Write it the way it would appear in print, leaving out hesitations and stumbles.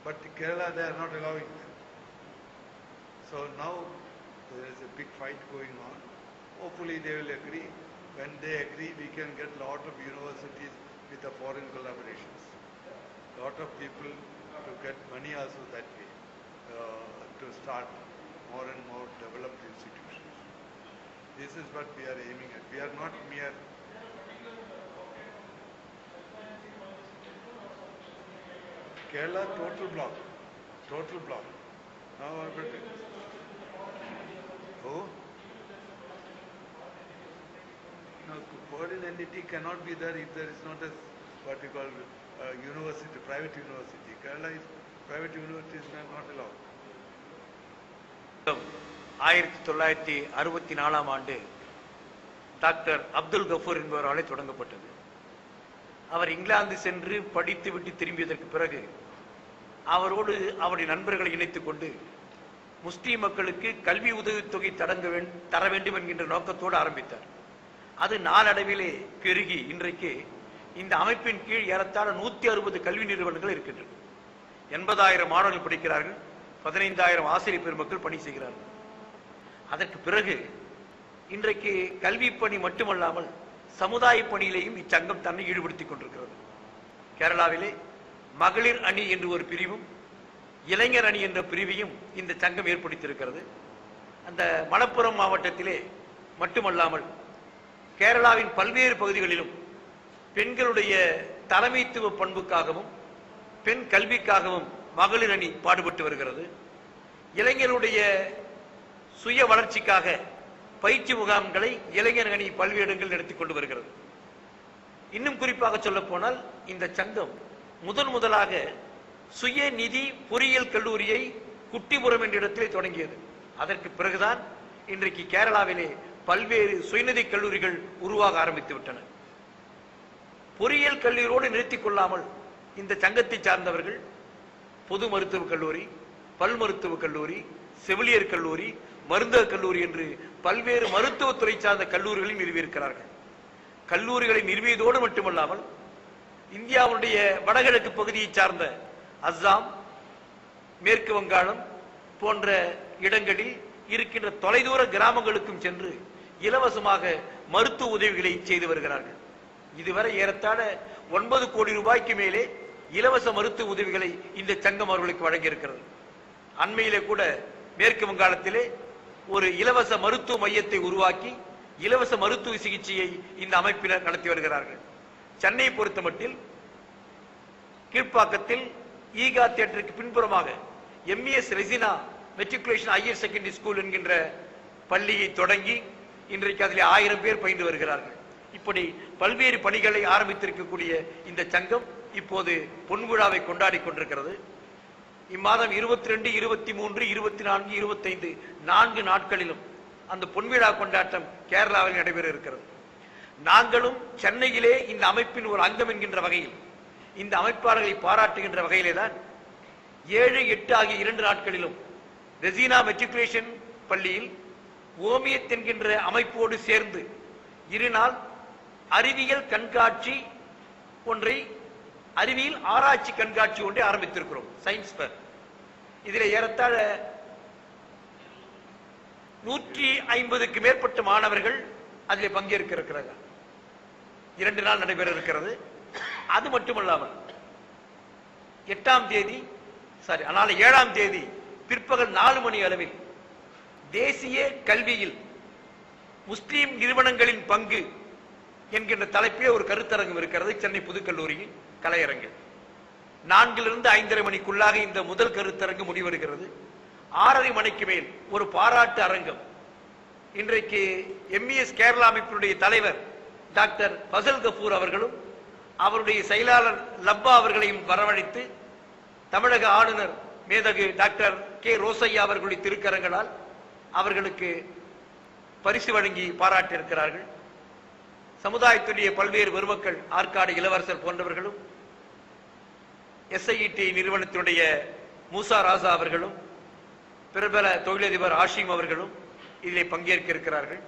but Kerala they are not allowing them. So now there is a big fight going on. Hopefully they will agree. When they agree, we can get a lot of universities with the foreign collaborations. Lot of people to get money also that way, to start more and more developed institutions. This is what we are aiming at. We are not mere Kerala total block. Now oh? No, foreign entity cannot be there if there is not a what we call university, private university. Kerala is private universities are not allowed. 1964 ஆண்டு doctor Abdul Ghafoor என்பவராலே தொடங்கப்பட்டது. அவர் இங்கிலாந்து சென்று படித்து விட்டு திரும்பியதற்கு பிறகு அவரோடு அவருடைய நண்பர்களை இணைத்துக் கொண்டு முஸ்லிம் மக்களுக்கு கல்வி உதவித்தொகை தர வேண்டும் என்கின்ற நோக்கத்தோடு ஆரம்பித்தார். அது நாளடைவிலே பெருகி இன்றைக்கு இந்த அமைப்பின் கீழ் ஏறத்தாழ 160 கல்வி நிறுவனங்கள் இருக்கின்றன. 80,000 மாணவர்கள் படிக்கிறார்கள், 15,000 ஆசிரியர் பெருமக்கள் பணி செய்கிறார்கள். அதற்கு பிறகு இன்றைக்கு கல்வி பணி மட்டுமல்லாமல் சமுதாய பணியிலேயும் இச்சங்கம் தன்னை ஈடுபடுத்திக் கொண்டிருக்கிறது. கேரளாவிலே மகளிர் அணி என்று ஒரு பிரிவும் இளைஞர் அணி என்ற பிரிவையும் இந்த சங்கம் ஏற்படுத்தியிருக்கிறது. அந்த மலப்புரம் மாவட்டத்திலே மட்டுமல்லாமல் கேரளாவின் பல்வேறு பகுதிகளிலும் பெண்களுடைய தலைமைத்துவ பண்புக்காகவும் பெண் கல்விக்காகவும் மகளிர் அணி பாடுபட்டு வருகிறது. இளைஞருடைய சுய வளர்ச்சிக்காக பயிற்சி முகாம்களை இளைஞர் அணி பல்வேறு இடங்கள் நடத்தி கொண்டு வருகிறது. இன்னும் குறிப்பாக சொல்ல போனால் இந்த சங்கம் முதலாக சுய நிதி பொறியியல் கல்லூரியை குட்டிபுரம் என்ற இடத்திலே தொடங்கியது. அதற்கு பிறகுதான் இன்றைக்கு கேரளாவிலே பல்வேறு சுயநிதி கல்லூரிகள் உருவாக ஆரம்பித்து விட்டன. பொறியியல் கல்லூரியோடு நிறுத்திக் கொள்ளாமல் இந்த சங்கத்தை சார்ந்தவர்கள் பொது மருத்துவக் கல்லூரி, பல் மருத்துவக் கல்லூரி, செவிலியர் கல்லூரி, மருந்தக கல்லூரி என்று பல்வேறு மருத்துவத்துறை சார்ந்த கல்லூரிகளையும் நிறுவியிருக்கிறார்கள். கல்லூரிகளை நிறுவியதோடு மட்டுமல்லாமல் இந்தியாவுடைய வடகிழக்கு பகுதியை சார்ந்த அஸ்ஸாம், மேற்கு வங்காளம் போன்ற இடங்களில் இருக்கின்ற தொலைதூர கிராமங்களுக்கும் சென்று இலவசமாக மருத்துவ உதவிகளை செய்து வருகிறார்கள். இதுவரை ஏறத்தாழ 9 கோடி ரூபாய்க்கு மேலே இலவச மருத்துவ உதவிகளை இந்த சங்கம் அவர்களுக்கு வழங்கியிருக்கிறது. அண்மையிலே கூட மேற்கு வங்காளத்திலே ஒரு இலவச மருத்துவ மையத்தை உருவாக்கி இலவச மருத்துவ சிகிச்சையை இந்த அமைப்பினர் நடத்தி வருகிறார்கள். சென்னையை பொறுத்தமட்டில் கீழ்ப்பாக்கத்தில் ஈகா தியேட்டருக்கு பின்புறமாக MES Raseena matriculation higher secondary school என்கின்ற பள்ளியை தொடங்கி இன்றைக்கு அதில் 1000 பேர் பயின்று வருகிறார்கள். இப்படி பல்வேறு பணிகளை ஆரம்பித்திருக்கக்கூடிய இந்த சங்கம் இப்போது பொன்விழாவை கொண்டாடி கொண்டிருக்கிறது. இம்மாதம் 22, 23, 24, 25 4 நாட்களிலும் அந்த பொன்விழா கொண்டாட்டம் கேரளாவில் நடைபெற இருக்கிறது. நாங்களும் சென்னையிலே இந்த அமைப்பின் ஒரு அங்கம் என்கின்ற வகையில் இந்த அமைப்பாளர்களை பாராட்டுகின்ற வகையிலே தான் 7, 8 ஆகிய 2 நாட்களிலும் ரெசினா மெட்ரிகுலேஷன் பள்ளியில் ஓமியத் என்கின்ற அமைப்போடு சேர்ந்து 2 நாள் அறிவியல் கண்காட்சி ஒன்றை அறிவியல் ஆராய்ச்சி கண்காட்சி ஒன்றை ஆரம்பித்திருக்கிறோம். Science fair. இதில் ஏறத்தாழ 150க்கு மேற்பட்ட மாணவர்கள் அதில் பங்கேற்க இருக்கிறார்கள். 2 நாள் நடைபெற இருக்கிறது. அது மட்டுமல்லாமல் 7ஆம் தேதி பிற்பகல் 4 மணி அளவில் தேசிய கல்வியில் முஸ்லிம் நிறுவனங்களின் பங்கு என்கின்ற தலைப்பிலே ஒரு கருத்தரங்கம் இருக்கிறது. சென்னை புதுக்கல்லூரியின் கலையரங்கில் 4லிருந்து 5:30 மணிக்குள்ளாக இந்த முதல் கருத்தரங்கு முடிவெடுக்கிறது. 6:30 மணிக்கு மேல் ஒரு பாராட்டு அரங்கம். இன்றைக்கு எம்இஎஸ் கேரளா அமைப்பினுடைய தலைவர் டாக்டர் ஃபசல் கஃபூர் அவர்களும் அவருடைய செயலாளர் லப்பா அவர்களையும் வரவழைத்து தமிழக ஆளுநர் மேதகு டாக்டர் கே ரோசையா அவர்களுடைய திருக்கரங்களால் அவர்களுக்கு பரிசு வழங்கி பாராட்டியிருக்கிறார்கள். சமுதாயத்துடைய பல்வேறு பெருமக்கள் ஆற்காடு இளவரசர் போன்றவர்களும் SIET நிறுவனத்தினுடைய மூசா ராசா அவர்களும் பிரபல தொழிலதிபர் ஆஷிம் அவர்களும் இதிலே பங்கேற்க இருக்கிறார்கள்.